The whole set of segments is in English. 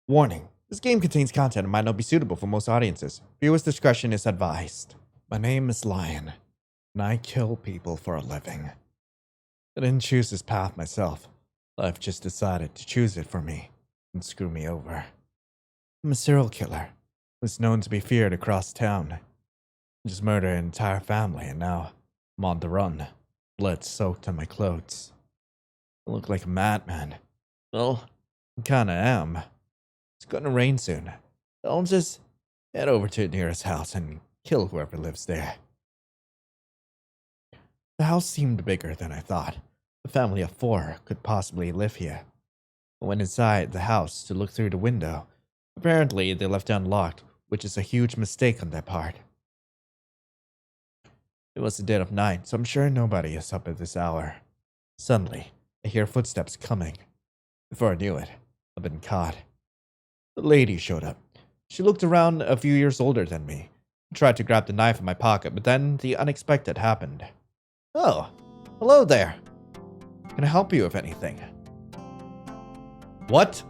Warning. This game contains content that might not be suitable for most audiences. Viewers' discretion is advised. My name is Lion, and I kill people for a living. I didn't choose this path myself. Life just decided to choose it for me and screw me over. I'm a serial killer who's known to be feared across town. I just murdered an entire family, and now I'm on the run, blood soaked on my clothes. I look like a madman. Well, I kinda am. It's gonna rain soon. I'll just head over to the nearest house and kill whoever lives there. The house seemed bigger than I thought. A family of 4 could possibly live here. I went inside the house to look through the window. Apparently, they left it unlocked, which is a huge mistake on their part. It was the dead of night, so I'm sure nobody is up at this hour. Suddenly, I hear footsteps coming. Before I knew it, I've been caught. The lady showed up. She looked around a few years older than me. I tried to grab the knife in my pocket, but then the unexpected happened. Oh, hello there. Can I help you with anything? What?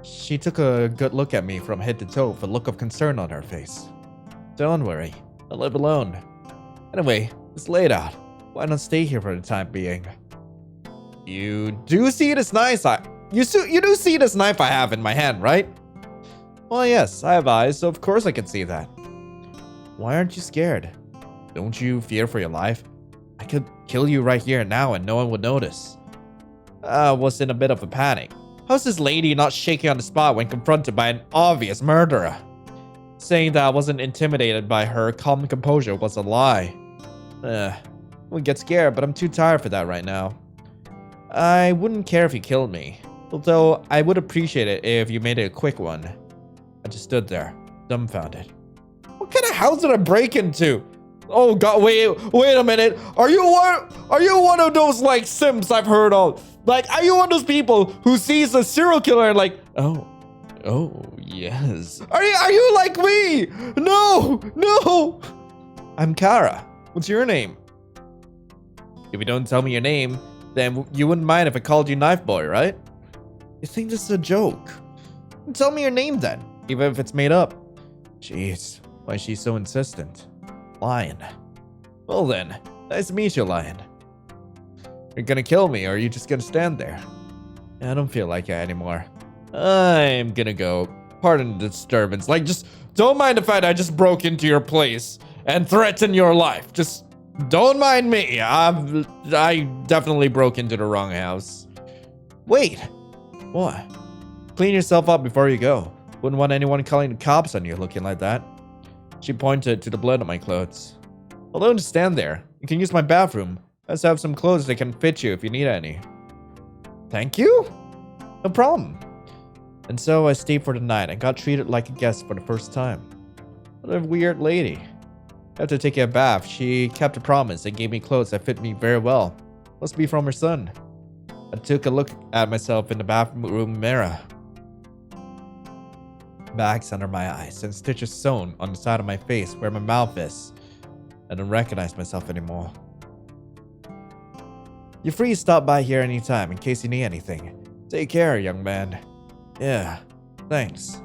She took a good look at me from head to toe with a look of concern on her face. Don't worry, I live alone. Anyway, it's late out. Why not stay here for the time being? You do see this knife you do see this knife I have in my hand, right? Well, yes, I have eyes, so of course I can see that. Why aren't you scared? Don't you fear for your life? I could kill you right here and now and no one would notice. I was in a bit of a panic. How's this lady not shaking on the spot when confronted by an obvious murderer? Saying that I wasn't intimidated by her calm composure was a lie. I would get scared, but I'm too tired for that right now. I wouldn't care if you killed me, although I would appreciate it if you made it a quick one. I just stood there, dumbfounded. What kind of house did I break into? Oh god, wait a minute. Are you one of those like simps I've heard of? Like, are you one of those people who sees a serial killer and like, oh yes. Are you like me? No. I'm Kara. What's your name? If you don't tell me your name, then you wouldn't mind if I called you Knife Boy, right? You think this is a joke? Tell me your name then, even if it's made up. Jeez, why is she so insistent? Lion. Well then, nice to meet you, Lion. You're gonna kill me, or are you just gonna stand there? I don't feel like it anymore. I'm gonna go. Pardon the disturbance. Like, just don't mind the fact I just broke into your place and threatened your life. Just don't mind me. I definitely broke into the wrong house. Wait. What? Clean yourself up before you go. Wouldn't want anyone calling the cops on you looking like that. She pointed to the blood on my clothes. Well, don't just stand there. You can use my bathroom. I also have some clothes that can fit you if you need any. Thank you? No problem. And so I stayed for the night and got treated like a guest for the first time. What a weird lady. After taking a bath, she kept a promise and gave me clothes that fit me very well. Must be from her son. I took a look at myself in the bathroom mirror. Bags under my eyes and stitches sewn on the side of my face where my mouth is. I don't recognize myself anymore. You're free to stop by here anytime in case you need anything. Take care, young man. Yeah, thanks.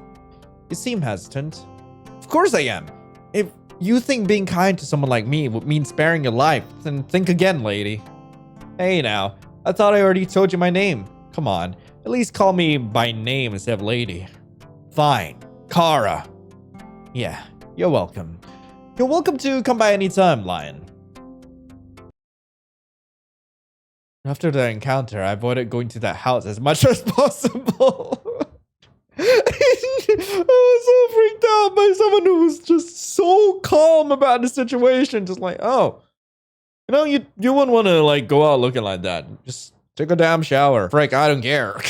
You seem hesitant. Of course I am. If you think being kind to someone like me would mean sparing your life, then think again, lady. Hey now, I thought I already told you my name. Come on, at least call me by name instead of lady. Fine, Kara. Yeah, you're welcome. You're welcome to come by anytime, Lion. After the encounter, I avoided going to that house as much as possible. I was so freaked out by someone who was just so calm about the situation. Just like, oh, you know, you wouldn't want to like go out looking like that. Just take a damn shower. Frick, I don't care.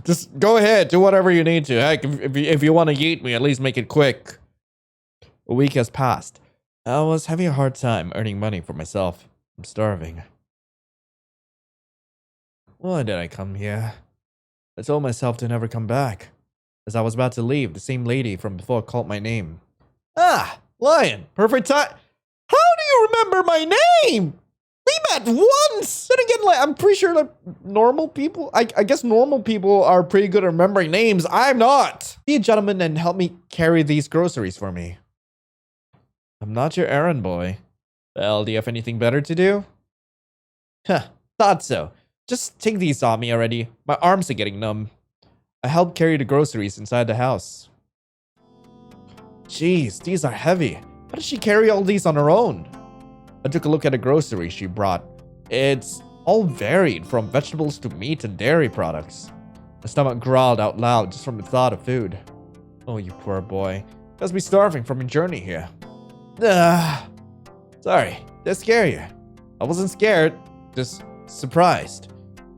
Just go ahead, do whatever you need to. Heck, if you want to yeet me, at least make it quick. A week has passed. I was having a hard time earning money for myself. I'm starving. Why did I come here? I told myself to never come back. As I was about to leave, the same lady from before called my name. Ah, Lion, perfect time. How do you remember my name? We met once! Then again, like, I'm pretty sure, like, normal people, I guess normal people are pretty good at remembering names. I'm not. Be a gentleman and help me carry these groceries for me. I'm not your errand boy. Well, do you have anything better to do? Huh, thought so. Just take these on me already. My arms are getting numb. I helped carry the groceries inside the house. Jeez, these are heavy. How does she carry all these on her own? I took a look at the groceries she brought. It's all varied, from vegetables to meat and dairy products. My stomach growled out loud just from the thought of food. Oh, you poor boy. You must be starving from your journey here. Sorry, did I scare you? I wasn't scared, just surprised.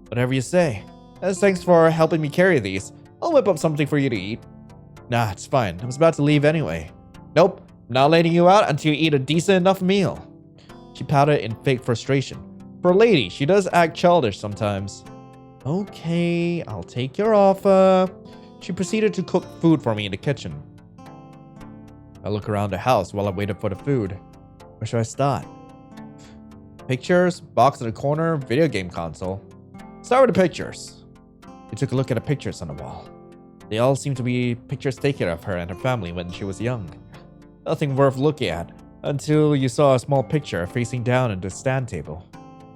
Whatever you say. As thanks for helping me carry these, I'll whip up something for you to eat. Nah, it's fine. I was about to leave anyway. Nope, I'm not letting you out until you eat a decent enough meal. She pouted in fake frustration. For a lady, she does act childish sometimes. Okay, I'll take your offer. She proceeded to cook food for me in the kitchen. I look around the house while I waited for the food. Where should I start? Pictures, box in the corner, video game console. Start with the pictures. We took a look at the pictures on the wall. They all seem to be pictures taken of her and her family when she was young. Nothing worth looking at, until you saw a small picture facing down at the stand table.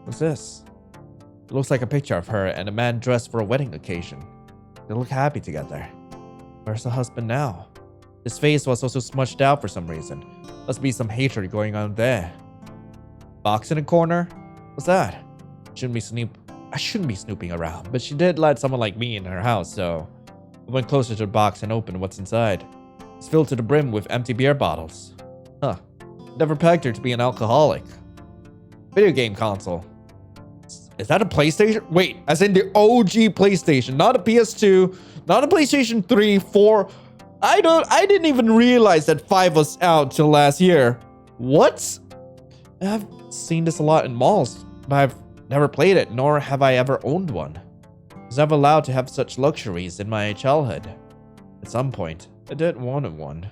What's this? It looks like a picture of her and a man dressed for a wedding occasion. They look happy together. Where's the husband now? His face was also smudged out for some reason. Must be some hatred going on there. Box in the corner? What's that? I shouldn't be snooping around, but she did let someone like me in her house, so I went closer to the box and opened what's inside. It's filled to the brim with empty beer bottles. Huh. Never pegged her to be an alcoholic. Video game console. Is that a PlayStation? Wait, as in the OG PlayStation, not a PS2, not a PlayStation 3, 4. I didn't even realize that 5 was out till last year. What? I've seen this a lot in malls, but I've never played it, nor have I ever owned one. I was never allowed to have such luxuries in my childhood. At some point, I did want one.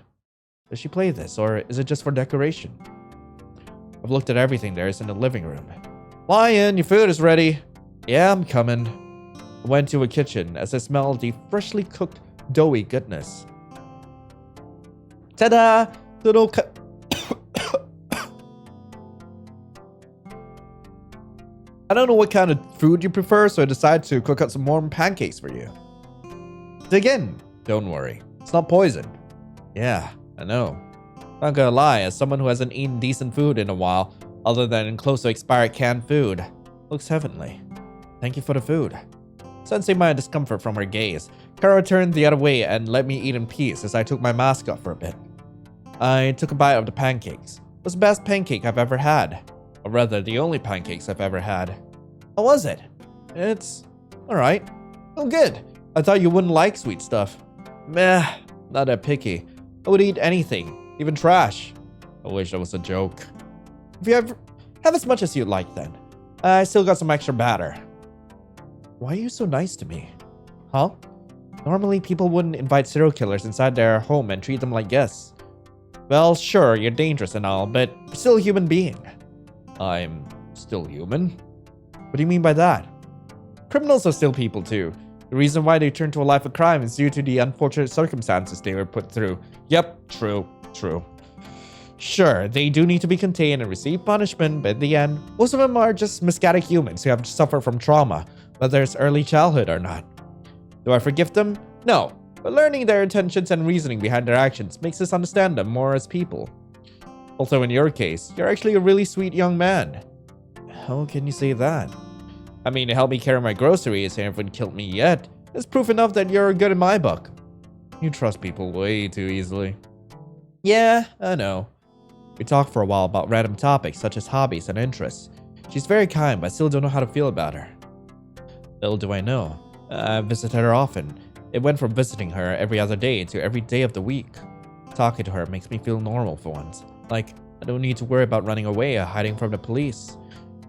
Does she play this, or is it just for decoration? I've looked at everything there is in the living room. Lion, your food is ready. Yeah, I'm coming. I went to a kitchen as I smelled the freshly cooked, doughy goodness. Ta-da! Little I don't know what kind of food you prefer, so I decided to cook up some warm pancakes for you. Dig in. Don't worry. It's not poison. Yeah, I know. Not gonna lie, as someone who hasn't eaten decent food in a while, other than close to expired canned food, looks heavenly. Thank you for the food. Sensing my discomfort from her gaze, Kara turned the other way and let me eat in peace as I took my mask off for a bit. I took a bite of the pancakes. It was the best pancake I've ever had. Or rather, the only pancakes I've ever had. How was it? It's alright. Oh, good. I thought you wouldn't like sweet stuff. Meh, not that picky. I would eat anything, even trash. I wish that was a joke. If you ever have as much as you'd like then. I still got some extra batter. Why are you so nice to me? Huh? Normally people wouldn't invite serial killers inside their home and treat them like guests. Well, sure, you're dangerous and all, but you're still a human being. I'm still human? What do you mean by that? Criminals are still people too. The reason why they turn to a life of crime is due to the unfortunate circumstances they were put through. Yep, true. Sure, they do need to be contained and receive punishment, but in the end, most of them are just misguided humans who have suffered from trauma, whether it's early childhood or not. Do I forgive them? No, but learning their intentions and reasoning behind their actions makes us understand them more as people. Also, in your case, you're actually a really sweet young man. How can you say that? I mean, it helped me carry my groceries and haven't killed me yet. It's proof enough that you're good in my book. You trust people way too easily. Yeah, I know. We talked for a while about random topics such as hobbies and interests. She's very kind, but I still don't know how to feel about her. Little do I know. I visit her often. It went from visiting her every other day to every day of the week. Talking to her makes me feel normal for once. Like, I don't need to worry about running away or hiding from the police.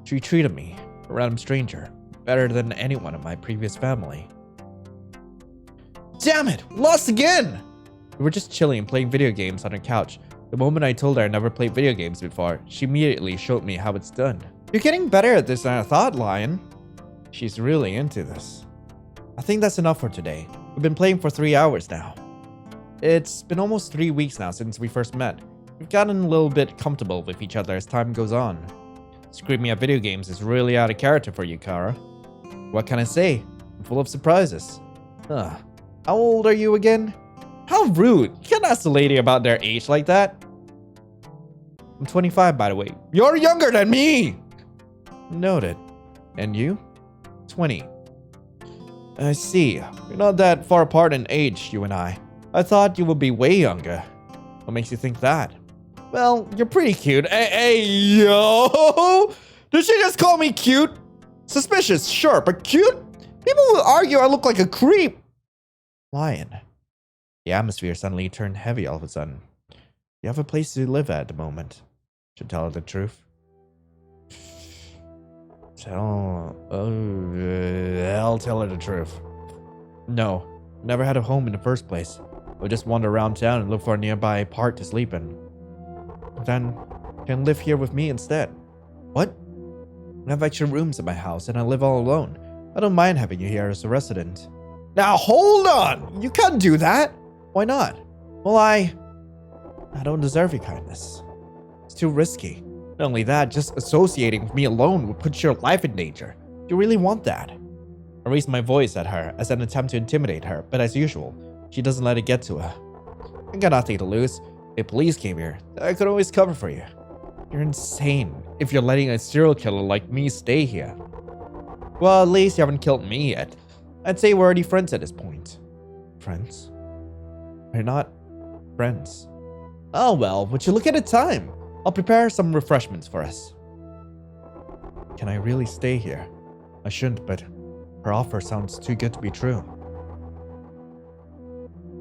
She treated me, a random stranger, better than anyone in my previous family. Damn it! Lost again! We were just chilling and playing video games on her couch. The moment I told her I never played video games before, she immediately showed me how it's done. You're getting better at this than I thought, Lion. She's really into this. I think that's enough for today. We've been playing for 3 hours now. It's been almost 3 weeks now since we first met. We've gotten a little bit comfortable with each other as time goes on. Screaming at video games is really out of character for you, Kara. What can I say? I'm full of surprises. How old are you again? How rude. You can't ask a lady about their age like that. I'm 25, by the way. You're younger than me! Noted. And you? 20. I see. We're not that far apart in age, you and I. I thought you would be way younger. What makes you think that? Well, you're pretty cute. Hey, yo! Did she just call me cute? Suspicious, sure, but cute? People will argue I look like a creep. Lion. The atmosphere suddenly turned heavy all of a sudden. You have a place to live at the moment. Should tell her the truth. I'll tell her the truth. No, never had a home in the first place. I would just wander around town and look for a nearby park to sleep in. Then, can live here with me instead. What? I have extra rooms at my house and I live all alone. I don't mind having you here as a resident. Now hold on! You can't do that! Why not? Well, I don't deserve your kindness. It's too risky. Not only that, just associating with me alone would put your life in danger. Do you really want that? I raised my voice at her as an attempt to intimidate her, but as usual, she doesn't let it get to her. I got nothing to lose. If police came here, I could always cover for you. You're insane if you're letting a serial killer like me stay here. Well, at least you haven't killed me yet. I'd say we're already friends at this point. Friends? We're not friends. Oh well, would you look at the time? I'll prepare some refreshments for us. Can I really stay here? I shouldn't, but her offer sounds too good to be true.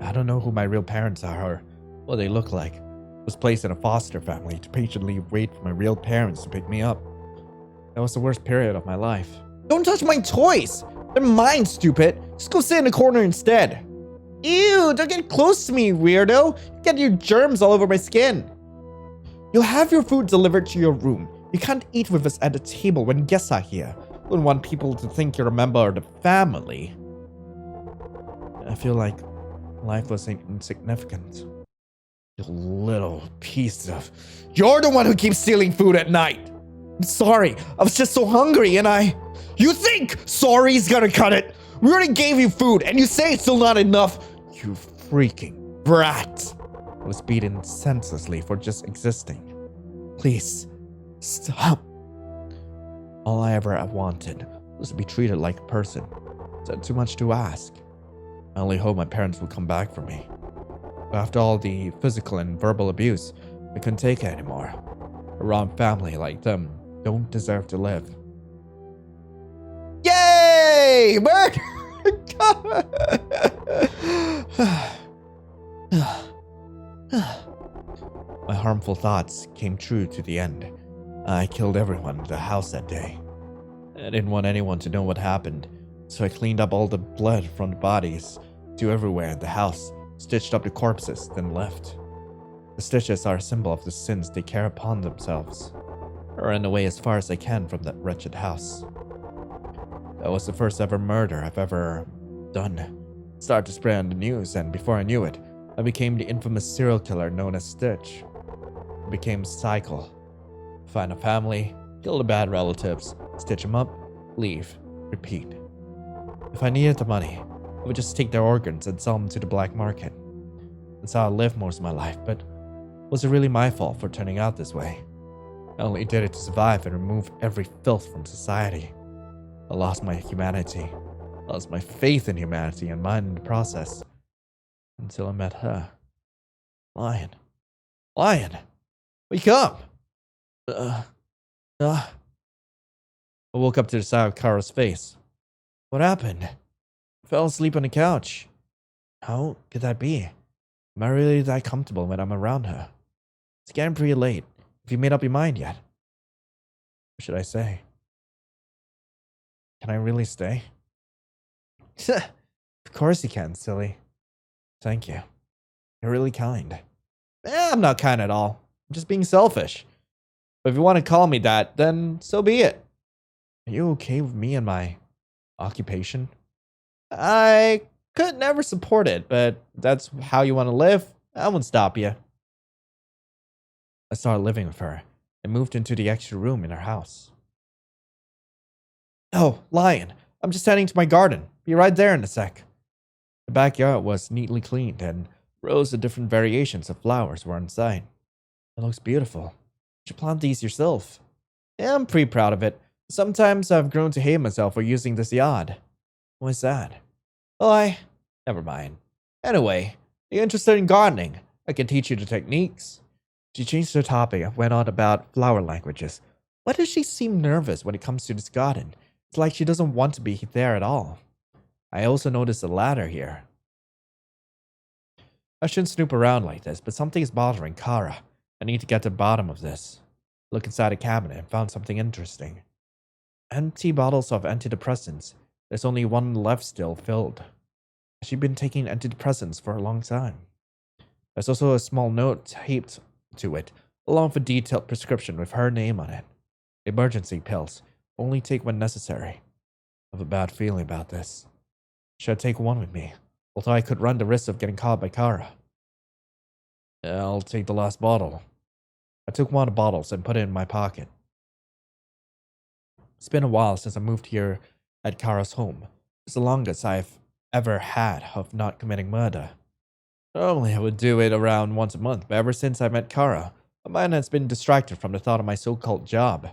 I don't know who my real parents are or what they look like. I was placed in a foster family to patiently wait for my real parents to pick me up. That was the worst period of my life. Don't touch my toys! They're mine, stupid! Just go sit in the corner instead. Ew, don't get close to me, weirdo! You get your germs all over my skin. You'll have your food delivered to your room. You can't eat with us at the table when guests are here. You don't want people to think you're a member of the family. I feel like life was insignificant. You little piece of... You're the one who keeps stealing food at night! I'm sorry, I was just so hungry and I... You think sorry's gonna cut it? We already gave you food and you say it's still not enough? You freaking brat! I was beaten senselessly for just existing. Please, stop. All I ever wanted was to be treated like a person. Is that too much to ask? I only hope my parents will come back for me. But after all the physical and verbal abuse, I couldn't take it anymore. A wrong family like them don't deserve to live. Yay! Murder! My harmful thoughts came true to the end. I killed everyone in the house that day. I didn't want anyone to know what happened, so I cleaned up all the blood from the bodies to everywhere in the house, stitched up the corpses, then left. The stitches are a symbol of the sins they carry upon themselves. I ran away as far as I can from that wretched house. That was the first ever murder I've ever done. It started to spread on the news, and before I knew it, I became the infamous serial killer known as Stitch. It became a cycle. Find a family, kill the bad relatives, stitch them up, leave, repeat. If I needed the money, I would just take their organs and sell them to the black market. That's how I lived most of my life, but was it really my fault for turning out this way? I only did it to survive and remove every filth from society. I lost my humanity, lost my faith in humanity and mine in the process. Until I met her. Lion. Lion! Wake up! I woke up to the sight of Kara's face. What happened? I fell asleep on the couch. How could that be? Am I really that comfortable when I'm around her? It's getting pretty late. Have you made up your mind yet? What should I say? Can I really stay? Of course you can, silly. Thank you. You're really kind. I'm not kind at all. I'm just being selfish. But if you want to call me that, then so be it. Are you okay with me and my occupation? I could never support it, but that's how you want to live. I won't stop you. I started living with her and moved into the extra room in her house. Oh, Lion, I'm just heading to my garden. Be right there in a sec. The backyard was neatly cleaned and rows of different variations of flowers were inside. It looks beautiful. You should plant these yourself. Yeah, I'm pretty proud of it. Sometimes I've grown to hate myself for using this yard. What's that? Oh, never mind. Anyway, are you interested in gardening? I can teach you the techniques. She changed the topic and went on about flower languages. Why does she seem nervous when it comes to this garden? It's like she doesn't want to be there at all. I also noticed a ladder here. I shouldn't snoop around like this, but something is bothering Kara. I need to get to the bottom of this. Look inside a cabinet and found something interesting. Empty bottles of antidepressants. There's only one left still filled. She'd been taking antidepressants for a long time. There's also a small note taped to it, along with a detailed prescription with her name on it. Emergency pills. Only take when necessary. I have a bad feeling about this. Should I take one with me? Although I could run the risk of getting caught by Kara. I'll take the last bottle. I took one of the bottles and put it in my pocket. It's been a while since I moved here at Kara's home. It's the longest I've ever had of not committing murder. Normally I would do it around once a month, but ever since I met Kara, my mind has been distracted from the thought of my so-called job.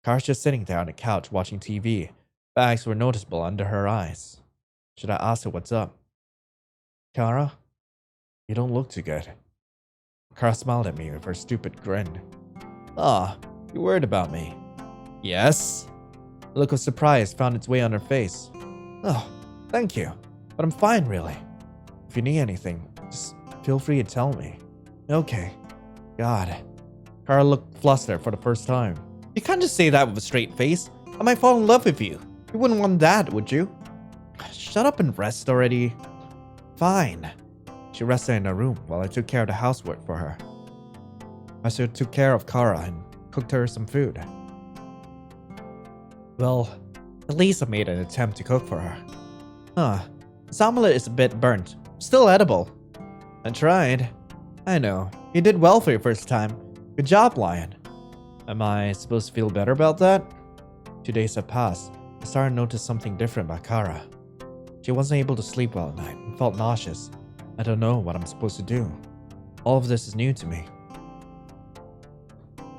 Kara's just sitting there on the couch watching TV. Bags were noticeable under her eyes. Should I ask her what's up? Kara? You don't look too good. Kara smiled at me with her stupid grin. You worried about me? Yes. A look of surprise found its way on her face. Oh, thank you. But I'm fine, really. If you need anything, just feel free to tell me. Okay. God. Kara looked flustered for the first time. You can't just say that with a straight face. I might fall in love with you. You wouldn't want that, would you? Shut up and rest already. Fine. She rested in her room while I took care of the housework for her. I also took care of Kara and cooked her some food. Well, at least I made an attempt to cook for her. This omelet is a bit burnt. Still edible. I tried. I know. You did well for your first time. Good job, Lion. Am I supposed to feel better about that? 2 days have passed. I started to notice something different about Kara. She wasn't able to sleep well at night and felt nauseous. I don't know what I'm supposed to do. All of this is new to me.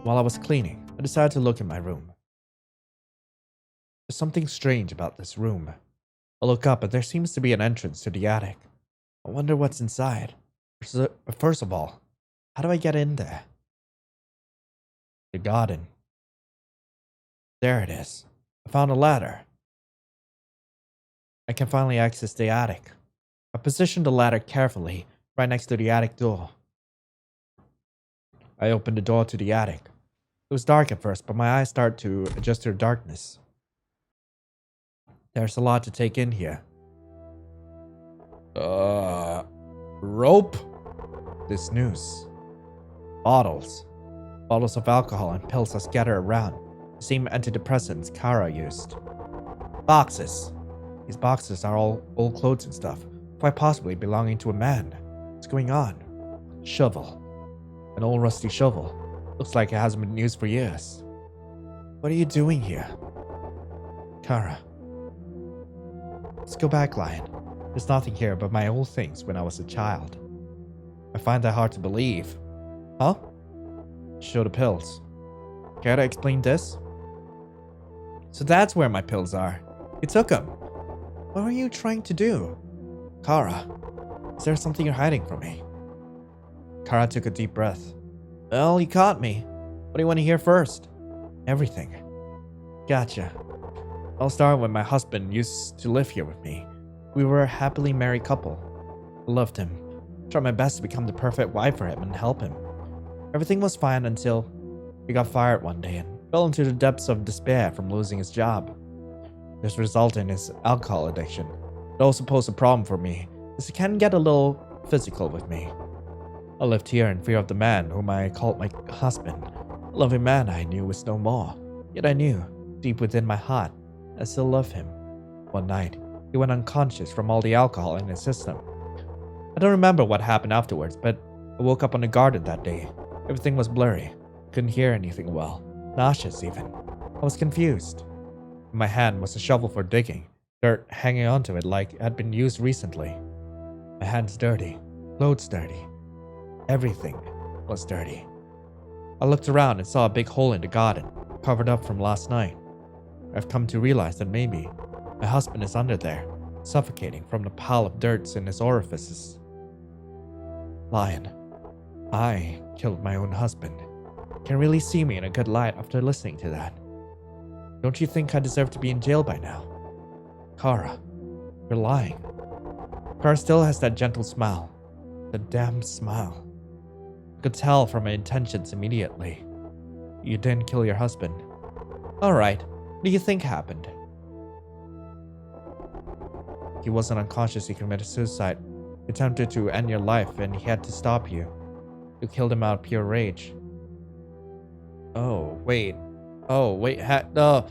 While I was cleaning, I decided to look in my room. There's something strange about this room. I look up and there seems to be an entrance to the attic. I wonder what's inside. First of all, how do I get in there? The garden. There it is. I found a ladder. I can finally access the attic. I positioned the ladder carefully right next to the attic door. I opened the door to the attic. It was dark at first, but my eyes started to adjust to the darkness. There's a lot to take in here. Rope? This noose. Bottles. Bottles of alcohol and pills are scattered around. The same antidepressants Kara used. Boxes. These boxes are all old clothes and stuff, quite possibly belonging to a man. What's going on? Shovel. An old rusty shovel. Looks like it hasn't been used for years. What are you doing here? Kara. Let's go back, Lion. There's nothing here but my old things when I was a child. I find that hard to believe. Huh? Show the pills. Care to explain this? So that's where my pills are. You took them. What were you trying to do? Kara, is there something you're hiding from me? Kara took a deep breath. Well, you caught me. What do you want to hear first? Everything. Gotcha. I'll start when my husband used to live here with me. We were a happily married couple. I loved him. Tried my best to become the perfect wife for him and help him. Everything was fine until he got fired one day and fell into the depths of despair from losing his job. This resulted in his alcohol addiction. It also posed a problem for me, as he can get a little physical with me. I lived here in fear of the man whom I called my husband. A loving man I knew was no more. Yet I knew, deep within my heart, I still loved him. One night, he went unconscious from all the alcohol in his system. I don't remember what happened afterwards, but I woke up on the garden that day. Everything was blurry. Couldn't hear anything well. Nauseous even. I was confused. In my hand was a shovel for digging, dirt hanging onto it like it had been used recently. My hands dirty, clothes dirty. Everything was dirty. I looked around and saw a big hole in the garden, covered up from last night. I've come to realize that maybe my husband is under there, suffocating from the pile of dirt in his orifices. Lion, I killed my own husband. Can really see me in a good light after listening to that. Don't you think I deserve to be in jail by now? Kara, you're lying. Kara still has that gentle smile. The damn smile. I could tell from my intentions immediately. You didn't kill your husband. Alright, what do you think happened? He wasn't unconscious, he committed suicide. He attempted to end your life and he had to stop you. You killed him out of pure rage. Oh, wait, God.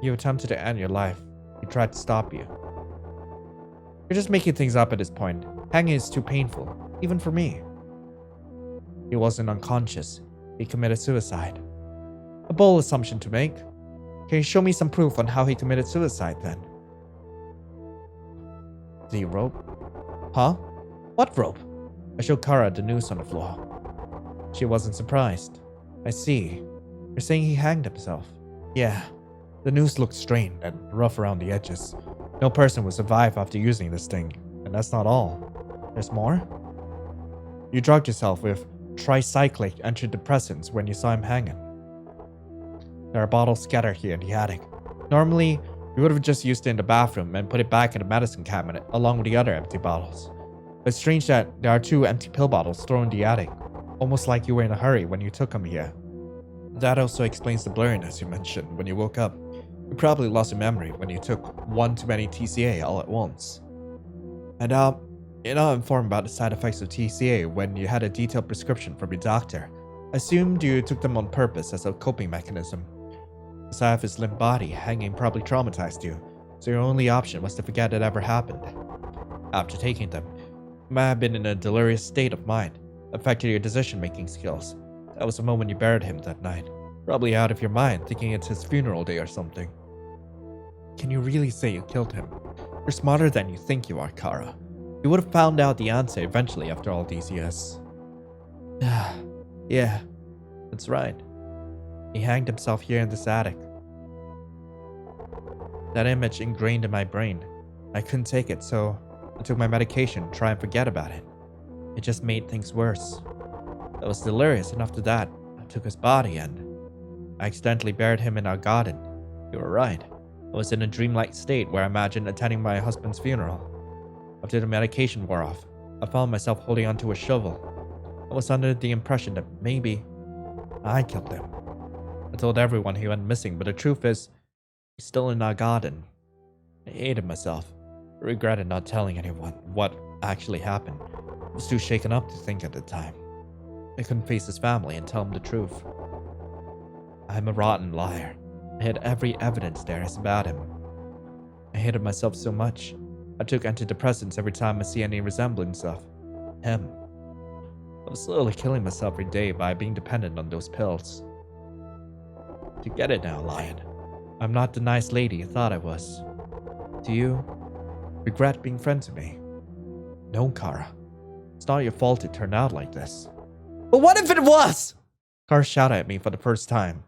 You attempted to end your life. He tried to stop you. You're just making things up at this point. Hanging is too painful, even for me. He wasn't unconscious. He committed suicide. A bold assumption to make. Can you show me some proof on how he committed suicide then? The rope? Huh? What rope? I showed Kara the noose on the floor. She wasn't surprised. I see. You're saying he hanged himself? Yeah. The noose looked strained and rough around the edges. No person would survive after using this thing. And that's not all. There's more? You drugged yourself with tricyclic antidepressants when you saw him hanging. There are bottles scattered here in the attic. Normally, you would have just used it in the bathroom and put it back in the medicine cabinet along with the other empty bottles. It's strange that there are 2 empty pill bottles thrown in the attic, almost like you were in a hurry when you took them here. That also explains the blurriness you mentioned when you woke up. You probably lost your memory when you took one too many TCA all at once. And you're not informed about the side effects of TCA when you had a detailed prescription from your doctor. I assumed you took them on purpose as a coping mechanism. The sight of his limp body hanging probably traumatized you, so your only option was to forget it ever happened. After taking them, you might have been in a delirious state of mind, affected your decision-making skills. That was the moment you buried him that night. Probably out of your mind, thinking it's his funeral day or something. Can you really say you killed him? You're smarter than you think you are, Kara. You would have found out the answer eventually after all these years. Yeah, that's right. He hanged himself here in this attic. That image ingrained in my brain. I couldn't take it, so I took my medication to try and forget about it. It just made things worse. I was delirious, and after that, I took his body and I accidentally buried him in our garden. You were right. I was in a dreamlike state where I imagined attending my husband's funeral. After the medication wore off, I found myself holding onto a shovel. I was under the impression that maybe I killed him. I told everyone he went missing, but the truth is, he's still in our garden. I hated myself. I regretted not telling anyone what actually happened. I was too shaken up to think at the time. I couldn't face his family and tell them the truth. I'm a rotten liar. I had every evidence there is about him. I hated myself so much. I took antidepressants every time I see any resemblance of him. I was slowly killing myself every day by being dependent on those pills. You get it now, Lion. I'm not the nice lady you thought I was. Do you regret being friends with me? No, Kara. It's not your fault it turned out like this. But what if it was? Kara shouted at me for the first time.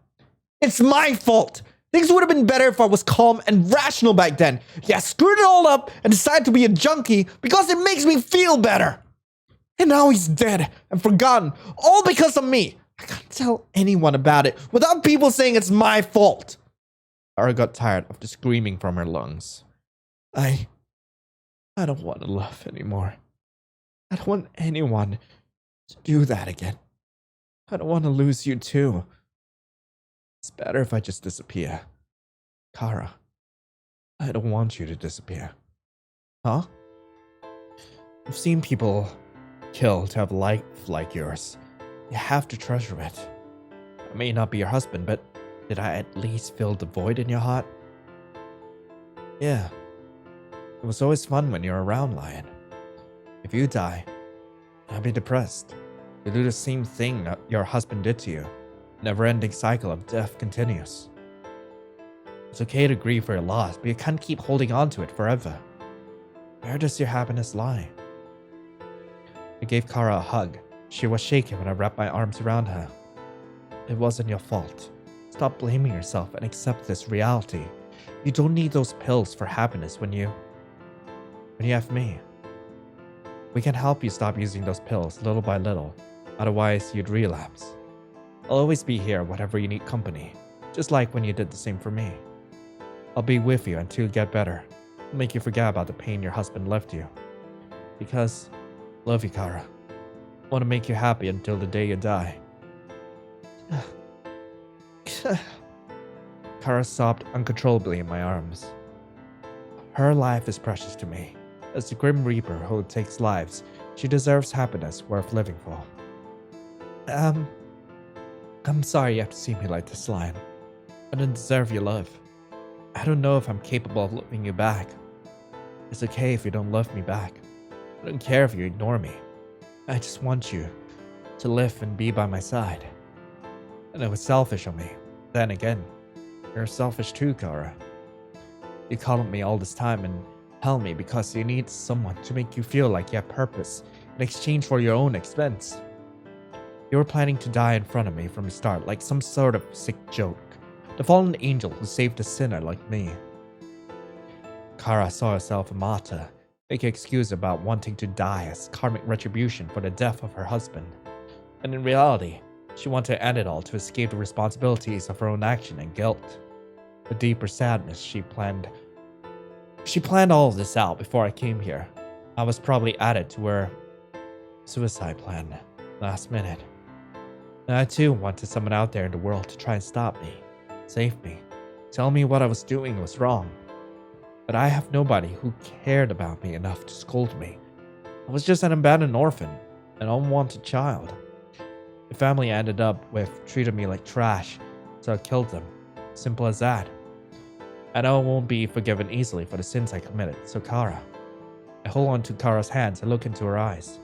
It's my fault! Things would have been better if I was calm and rational back then. Yeah, I screwed it all up and decided to be a junkie because it makes me feel better. And now he's dead and forgotten, all because of me. I can't tell anyone about it without people saying it's my fault. Kara got tired of the screaming from her lungs. I don't want to love anymore. I don't want anyone to do that again. I don't want to lose you too. It's better if I just disappear. Kara, I don't want you to disappear. Huh? I've seen people kill to have a life like yours. You have to treasure it. I may not be your husband, but did I at least fill the void in your heart? Yeah. It was always fun when you're around, Lion. If you die, I'll be depressed. You'll do the same thing that your husband did to you. Never-ending cycle of death continues. It's okay to grieve for your loss, but you can't keep holding on to it forever. Where does your happiness lie? I gave Kara a hug. She was shaking when I wrapped my arms around her. It wasn't your fault. Stop blaming yourself and accept this reality. You don't need those pills for happiness when you have me. We can help you stop using those pills little by little. Otherwise, you'd relapse. I'll always be here whenever you need company, just like when you did the same for me. I'll be with you until you get better. I'll make you forget about the pain your husband left you. Because I love you, Kara. I want to make you happy until the day you die. Kara sobbed uncontrollably in my arms. Her life is precious to me. As the Grim Reaper who takes lives, she deserves happiness worth living for. I'm sorry you have to see me like this, Lion. I don't deserve your love. I don't know if I'm capable of loving you back. It's okay if you don't love me back. I don't care if you ignore me. I just want you to live and be by my side. And it was selfish of me. Then again, you're selfish too, Kara. You coddled me all this time and held me because you need someone to make you feel like you have purpose in exchange for your own expense. You were planning to die in front of me from the start like some sort of sick joke. The fallen angel who saved a sinner like me. Kara saw herself a martyr, make an excuse about wanting to die as karmic retribution for the death of her husband. And in reality, she wanted to end it all to escape the responsibilities of her own action and guilt. The deeper sadness she planned all of this out before I came here. I was probably added to her suicide plan last minute. And I too wanted someone out there in the world to try and stop me, save me, tell me what I was doing was wrong. But I have nobody who cared about me enough to scold me. I was just an abandoned orphan, an unwanted child. The family I ended up with treated me like trash, so I killed them. Simple as that. I know I won't be forgiven easily for the sins I committed, so Kara. I hold on to Kara's hands and look into her eyes.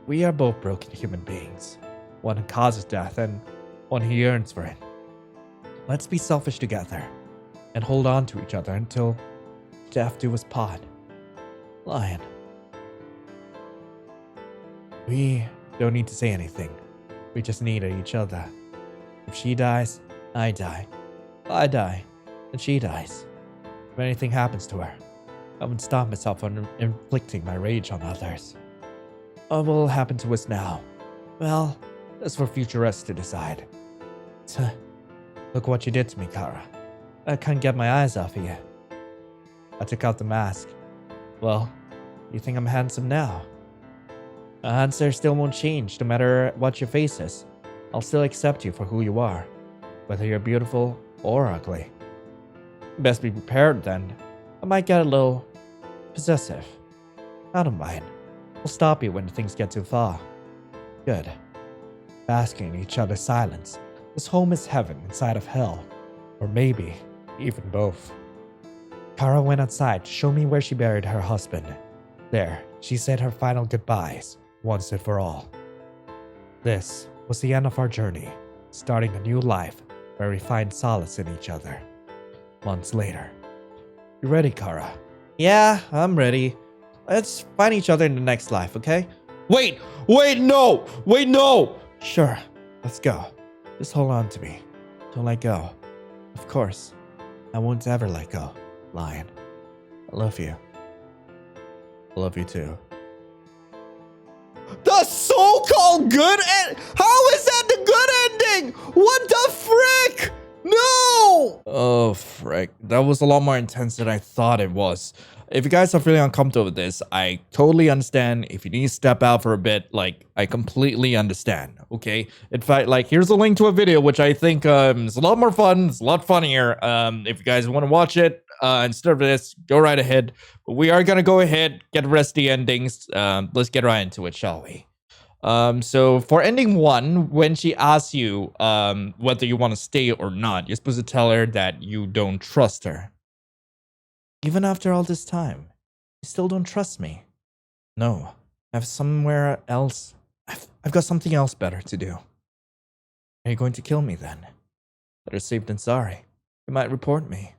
We are both broken human beings. One who causes death and one who yearns for it. Let's be selfish together and hold on to each other until death do us part. Lion. We don't need to say anything. We just need each other. If she dies, I die. If I die, then she dies. If anything happens to her, I won't stop myself from inflicting my rage on others. What will happen to us now? Well, that's for future us to decide. Look what you did to me, Kara. I can't get my eyes off of you. I took out the mask. Well, you think I'm handsome now? My answer still won't change no matter what your face is. I'll still accept you for who you are, whether you're beautiful or ugly. Best be prepared then. I might get a little possessive. I don't mind. We'll stop you when things get too far. Good. Basking in each other's silence. This home is heaven inside of hell. Or maybe even both. Kara went outside to show me where she buried her husband. There, she said her final goodbyes, once and for all. This was the end of our journey, starting a new life where we find solace in each other. Months later. You ready, Kara? Yeah, I'm ready. Let's find each other in the next life, okay? Wait, no! Sure, let's go. Just hold on to me. Don't let go. Of course, I won't ever let go, Lion. I love you. I love you too. The so-called good end? How is that the good ending? What the frick? No! No! Oh, frick. That was a lot more intense than I thought it was. If you guys are feeling uncomfortable with this, I totally understand. If you need to step out for a bit, like, I completely understand, okay? In fact, like, here's a link to a video, which I think is a lot more fun. It's a lot funnier. If you guys want to watch it instead of this, go right ahead. But we are going to go ahead, get the rest of the endings. Let's get right into it, shall we? So for ending 1, when she asks you whether you want to stay or not, you're supposed to tell her that you don't trust her. Even after all this time, you still don't trust me? No, I have somewhere else. I've got something else better to do. Are you going to kill me then? Better safe than sorry. You might report me.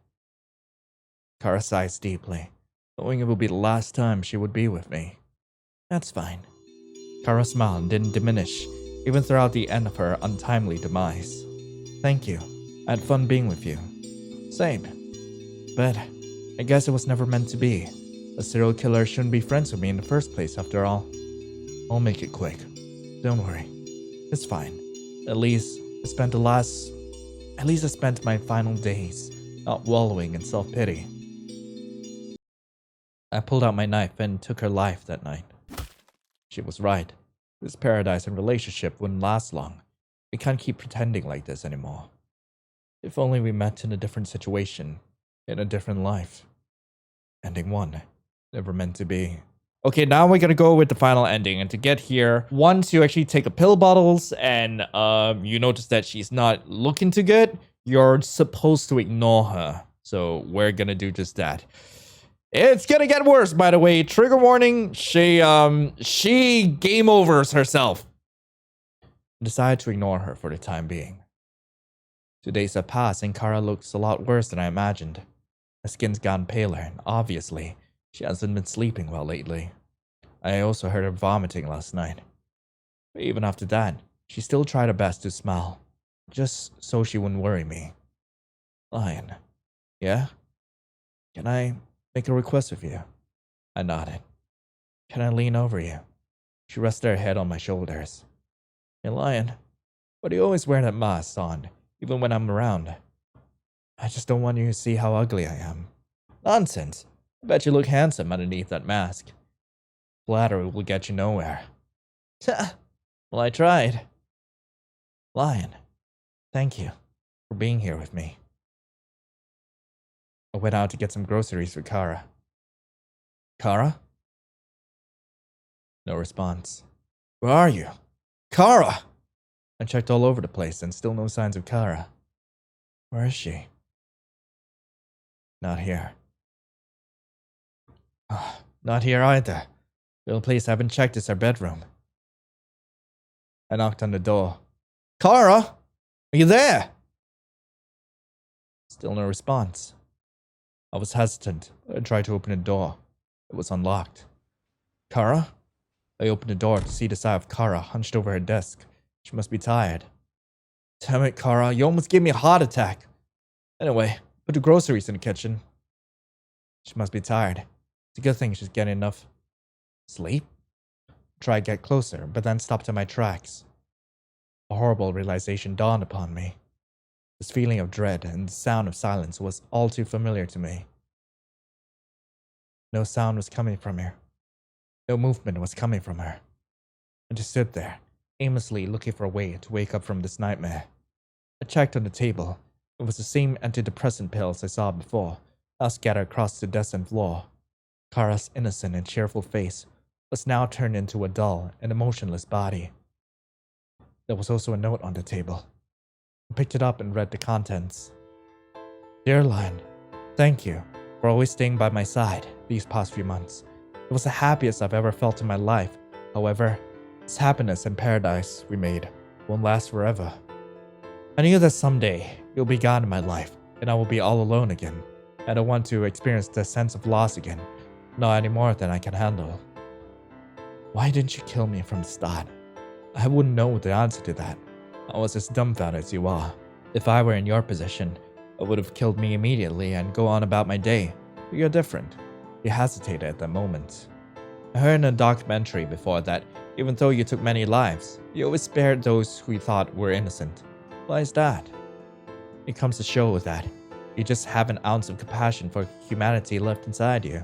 Kara sighs deeply, knowing it will be the last time she would be with me. That's fine. Kara's smile didn't diminish, even throughout the end of her untimely demise. Thank you. I had fun being with you. Same. But I guess it was never meant to be. A serial killer shouldn't be friends with me in the first place, after all. I'll make it quick. Don't worry. It's fine. At least I spent my final days not wallowing in self-pity. I pulled out my knife and took her life that night. She was right. This paradise and relationship wouldn't last long. We can't keep pretending like this anymore. If only we met in a different situation, in a different life. Ending 1. Never meant to be. Okay, now we're gonna go with the final ending. And to get here, once you actually take the pill bottles and you notice that she's not looking too good, you're supposed to ignore her. So we're gonna do just that. It's gonna get worse, by the way. Trigger warning, she game overs herself. I decided to ignore her for the time being. 2 days have passed and Kara looks a lot worse than I imagined. Her skin's gotten paler and obviously she hasn't been sleeping well lately. I also heard her vomiting last night. But even after that, she still tried her best to smile, just so she wouldn't worry me. Lion, yeah? Can I make a request of you? I nodded. Can I lean over you? She rested her head on my shoulders. Hey, Lion, why do you always wear that mask on, even when I'm around? I just don't want you to see how ugly I am. Nonsense. I bet you look handsome underneath that mask. Flattery will get you nowhere. Well, I tried. Lion, thank you for being here with me. I went out to get some groceries for Kara. Kara? No response. Where are you? Kara! I checked all over the place and still no signs of Kara. Where is she? Not here. Not here either. The only place I haven't checked is her bedroom. I knocked on the door. Kara! Are you there? Still no response. I was hesitant. I tried to open the door. It was unlocked. Kara? I opened the door to see the side of Kara hunched over her desk. She must be tired. Damn it, Kara, you almost gave me a heart attack. Anyway, put the groceries in the kitchen. She must be tired. It's a good thing she's getting enough sleep. Tried to get closer, but then stopped in my tracks. A horrible realization dawned upon me. This feeling of dread and the sound of silence was all too familiar to me. No sound was coming from her. No movement was coming from her. I just stood there, aimlessly looking for a way to wake up from this nightmare. I checked on the table. It was the same antidepressant pills I saw before, now scattered across the desk and floor. Kara's innocent and cheerful face was now turned into a dull and emotionless body. There was also a note on the table. I picked it up and read the contents. Dear Lion, thank you for always staying by my side these past few months. It was the happiest I've ever felt in my life. However, this happiness and paradise we made won't last forever. I knew that someday you'll be gone in my life and I will be all alone again. I don't want to experience the sense of loss again, not any more than I can handle. Why didn't you kill me from the start? I wouldn't know the answer to that. I was as dumbfounded as you are. If I were in your position, I would have killed me immediately and go on about my day. But you're different. You hesitated at that moment. I heard in a documentary before that even though you took many lives, you always spared those who you thought were innocent. Why is that? It comes to show that you just have an ounce of compassion for humanity left inside you.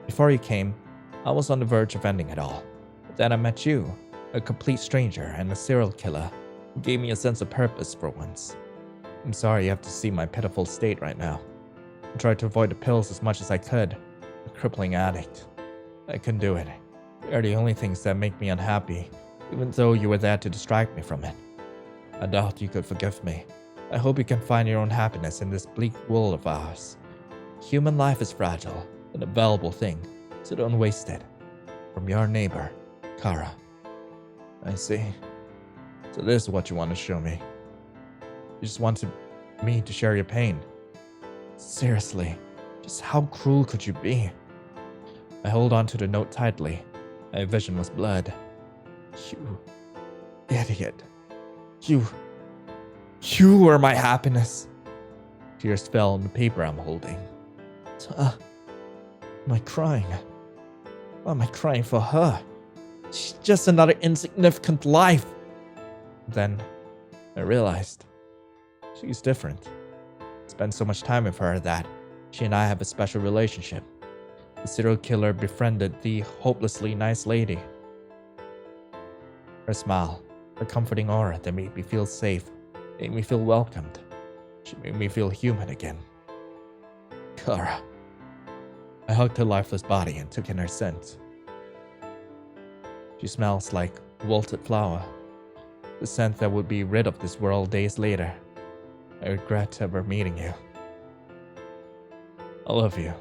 Before you came, I was on the verge of ending it all. But then I met you, a complete stranger and a serial killer who gave me a sense of purpose for once. I'm sorry you have to see my pitiful state right now. I tried to avoid the pills as much as I could, a crippling addict. I couldn't do it. They are the only things that make me unhappy, even though you were there to distract me from it. I doubt you could forgive me. I hope you can find your own happiness in this bleak world of ours. Human life is fragile, an available thing, so don't waste it. From your neighbor, Kara. I see. So this is what you want to show me. You just wanted me to share your pain. Seriously, just how cruel could you be? I hold on to the note tightly. My vision was blurred. You idiot. You were my happiness. Tears fell on the paper I'm holding. Am I crying? Why am I crying for her? She's just another insignificant life. Then I realized she's different. I spent so much time with her that she and I have a special relationship. The serial killer befriended the hopelessly nice lady. Her smile, her comforting aura that made me feel safe, made me feel welcomed. She made me feel human again. Kara. I hugged her lifeless body and took in her scent. She smells like wilted flower, the scent that would be rid of this world days later. I regret ever meeting you. I love you.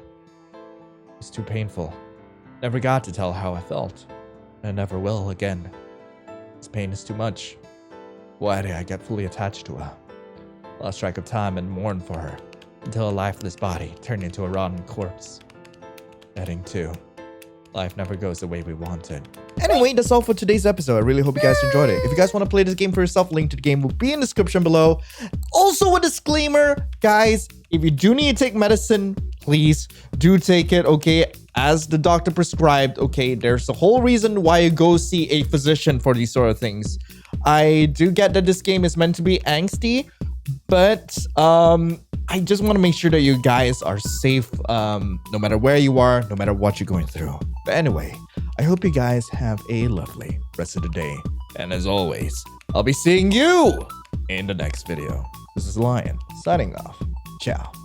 It's too painful. Never got to tell how I felt. I never will again. This pain is too much. Why did I get fully attached to her? Lost track of time and mourned for her until a lifeless body turned into a rotten corpse. Heading 2. Life never goes the way we want it. Anyway, that's all for today's episode. I really hope you guys enjoyed it. If you guys want to play this game for yourself, link to the game will be in the description below. Also a disclaimer, guys, if you do need to take medicine, please do take it, okay? As the doctor prescribed, okay? There's a whole reason why you go see a physician for these sort of things. I do get that this game is meant to be angsty, but I just want to make sure that you guys are safe, no matter where you are, no matter what you're going through. But anyway, I hope you guys have a lovely rest of the day. And as always, I'll be seeing you in the next video. This is Lion, signing off. Ciao.